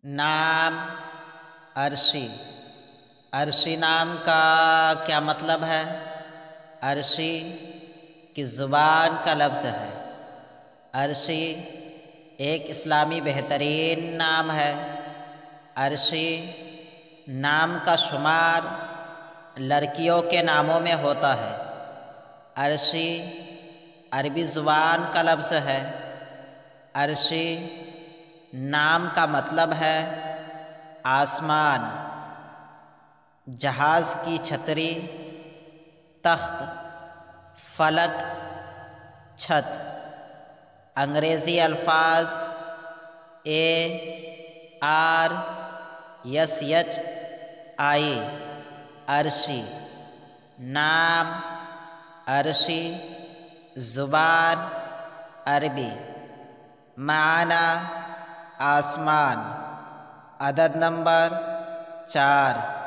نام عرشی۔ عرشی نام کا کیا مطلب ہے؟ عرشی کی زبان کا لفظ ہے۔ عرشی ایک اسلامی بہترین نام ہے۔ عرشی نام کا شمار لڑکیوں کے ناموں میں ہوتا ہے۔ عرشی عربی زبان کا لفظ ہے۔ عرشی نام کا مطلب ہے آسمان، جہاز کی چھتری، تخت، فلک، چھت۔ انگریزی الفاظ ARSHI عرشی، نام عرشی، زبان عربی، معنی آسمان، عدد نمبر 4۔